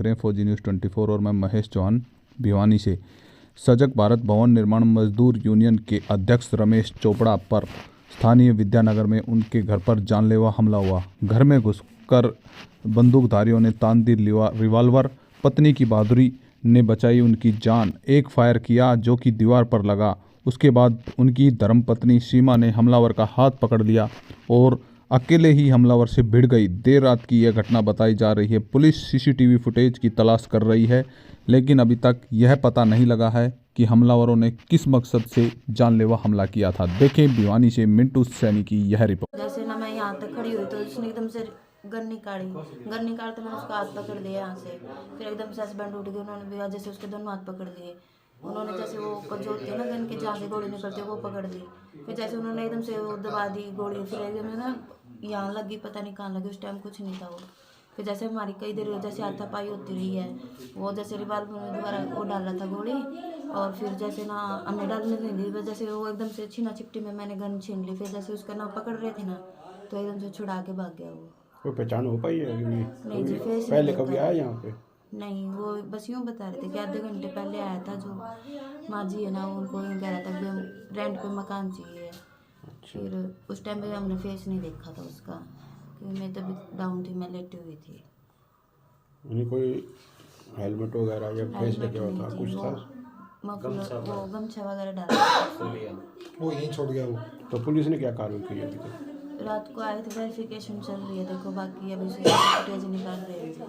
देख रहे हैं फौजी न्यूज़ 24 और मैं महेश चौहान भिवानी से। सजग भारत भवन निर्माण मजदूर यूनियन के अध्यक्ष रमेश चोपड़ा पर स्थानीय विद्यानगर में उनके घर पर जानलेवा हमला हुआ। घर में घुसकर बंदूकधारियों ने तान दी रिवॉल्वर। पत्नी की बहादुरी ने बचाई उनकी जान। एक फायर किया जो कि दीवार पर लगा। उसके बाद उनकी धर्मपत्नी सीमा ने हमलावर का हाथ पकड़ लिया और अकेले ही हमलावर से भिड़ गई। देर रात की यह घटना बताई जा रही है। पुलिस सीसीटीवी फुटेज की तलाश कर रही है, लेकिन अभी तक यह पता नहीं लगा है कि हमलावरों ने किस मकसद से जानलेवा हमला किया था। देखें भिवानी से मिंटू सैनी की यह रिपोर्ट। जैसे ना मैं यहाँ तक खड़ी हुई तो उसने एकदम से गन निकालते मैंने उसका हाथ पकड़ लिया यहाँ से। फिर एकदम से हस्बैंड उठ गए, उन्होंने भी जैसे उसके दोनों हाथ पकड़ लिए। उन्होंने जैसे वो जो होती है ना गन के जहाँ से गोली निकलती है वो पकड़ ली। फिर जैसे उन्होंने एकदम से वो दबा दी गोली। फिर एकदम ना यहाँ लगी, पता नहीं कहाँ लगी, उस टाइम कुछ नहीं था वो। फिर जैसे हमारी कई देर जैसे हाथापाई होती रही है, वो जैसे रिवॉल्वर में दोबारा वो डाला था गोली। और फिर जैसे ना हमने डालने नहीं दी, जैसे वो एकदम से छीना चिपटी में मैंने गन छीन ली। फिर जैसे उसका ना पकड़ रहे थे ना तो एकदम से छुड़ा के भाग गया वो। कोई पहचान हो पाई है? नहीं जी, फेस पहले कभी आया यहाँ पे? नहीं, वो बस यूँ बता रहे थे कि आधे घंटे पहले आया था। जो माँ जी है ना उनको यूँ कह रहा था कि हम रेंट पे मकान चाहिए। फिर उस टाइम पे हमने फेस नहीं देखा था उसका, क्योंकि मैं तभी डाउन थी, मैं लेटी हुई थी। उन्हें कोई हेलमेट वगैरह या फेस ढके हुआ था कुछ था? वो गमछा वगैरह डाला वो यहीं छोड़ गया वो। तो पुलिस ने क्या कार्रवाई की अभी तक? रात को आए थे, वेरिफिकेशन चल रही है। देखो बाकी अभी से फुटेज निकाल रहे हैं जी।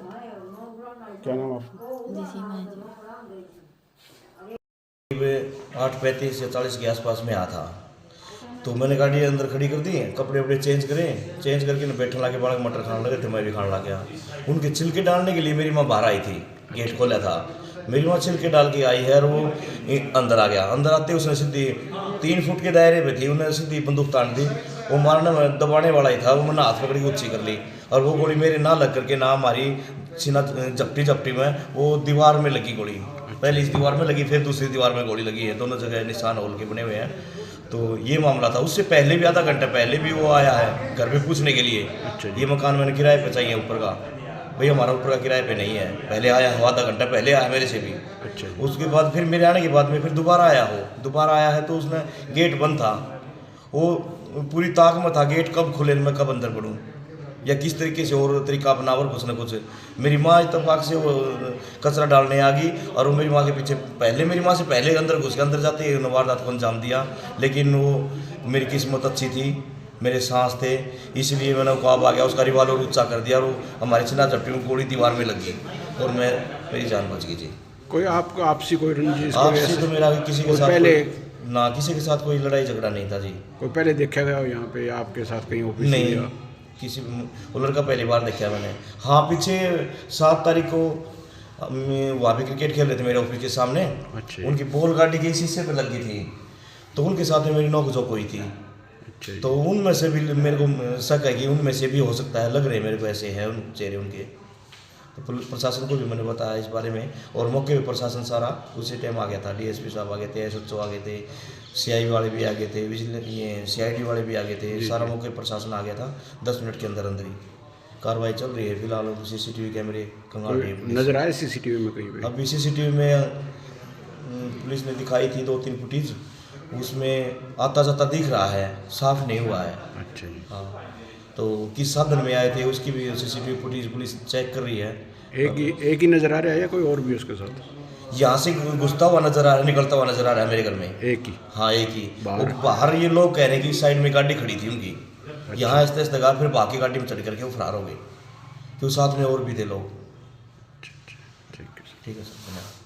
क्या नाम आपका? जी सीमा है जी। 8:35 या 40 के आसपास में आया था, तो मैंने गाड़ी अंदर खड़ी कर दी, कपड़े वपड़े चेंज करके ना बैठने लगे, बालक मटर खाने लगे थे, मैं भी खाने लग गया। उनके छिलके डालने के लिए मेरी माँ बाहर आई थी, गेट खोला था। मेरी माँ छिलके डाल के आई है और वो अंदर आ गया। अंदर आते उसने सीधी 3 फुट के दायरे पे थी, उन्होंने सीधी बंदूक तान दी। वो मारने में दबाने वाला ही था, वो मैंने हाथ पकड़ी ऊँची कर ली और वो गोली मेरे ना लग करके ना हमारी सीना झपटी में वो दीवार में लगी गोली। पहले इस दीवार में लगी, फिर दूसरी दीवार में गोली लगी है। दोनों जगह निशान होल के बने हुए हैं। तो ये मामला था। उससे पहले भी आधा घंटा पहले भी वो आया है घर पे पूछने के लिए। ये मकान मैंने किराए पे चाहिए ऊपर का, भाई हमारा ऊपर का किराए पे नहीं है। पहले आया हो, आधा घंटा पहले आया मेरे से भी। उसके बाद फिर मेरे आने के बाद में फिर दोबारा आया है तो उसने गेट बंद था। वो पूरी ताक में था गेट कब खुले, मैं कब अंदर पढ़ूँ या किस तरीके से और तरीका अपना और कुछ न कुछ। मेरी माँ इत्तेफाक से वो कचरा डालने आ गई और वो मेरी माँ के पीछे मेरी माँ से पहले अंदर घुस के अंदर जाते ही वारदात को अंजाम दिया। लेकिन वो मेरी किस्मत अच्छी थी, मेरे सांस थे, इसलिए मैंने ख्वाब आ गया। उसका रिवॉल्वर ऊँचा कर दिया और वो हमारे चिना झपटी में गोली दीवार में लगी और मेरी जान बच गई जी। कोई आपको आपसी कोई रंजिश? आपसी तो मेरा किसी के साथ पहले ना किसी के साथ कोई लड़ाई झगड़ा नहीं था जी। कोई पहले देखा गया यहाँ पे आपके साथ कहीं ऑफिस? नहीं, किसी वो लड़का पहली बार देखा मैंने। हाँ, पीछे 7 तारीख को वहाँ पे क्रिकेट खेल रहे थे मेरे ऑफिस के सामने। अच्छा। उनकी बॉल गाड़ी के शीशे पे लगी थी, तो उनके साथ में मेरी नोक-झोंक हुई थी। अच्छा। तो उनमें से भी मेरे को शक है कि उनमें से भी हो सकता है, लग रहे मेरे को ऐसे हैं उन चेहरे उनके। तो पुलिस प्रशासन को भी मैंने बताया इस बारे में और मौके पे प्रशासन सारा उसी टाइम आ गया था। डीएसपी साहब आ गए थे, एसएचओ आ गए थे, सीआई वाले भी आ गए थे, ये सीआईडी वाले भी आ गए थे। सारा मौके प्रशासन आ गया था। 10 मिनट के अंदर अंदर ही कार्रवाई चल रही है। फिलहाल सीसीटीवी कैमरे कंगाल रही है नजर आए सीसीटीवी में कहीं पे? अभी सीसीटीवी में पुलिस ने दिखाई थी 2-3 फुटेज, उसमें आता जाता दिख रहा है, साफ नहीं हुआ है। अच्छा जी। हाँ, तो किस साधन में आए थे उसकी भी सीसीटीवी फुटेज पुलिस चेक कर रही है। एक ही नजर आ रहा है या कोई और भी उसके साथ? यहाँ से घुसता हुआ नजर आ रहा है, निकलता हुआ नजर आ रहा है मेरे घर में। एक ही? हाँ, एक ही। बाहर ये लोग कह रहे हैं कि साइड में गाड़ी खड़ी थी उनकी। अच्छा। यहाँ ऐसे लगा, फिर बाकी गाड़ी में चढ़ करके वो फरार हो गए, क्योंकि साथ में और भी थे लोग। ठीक है। ठीक है सर, धन्यवाद।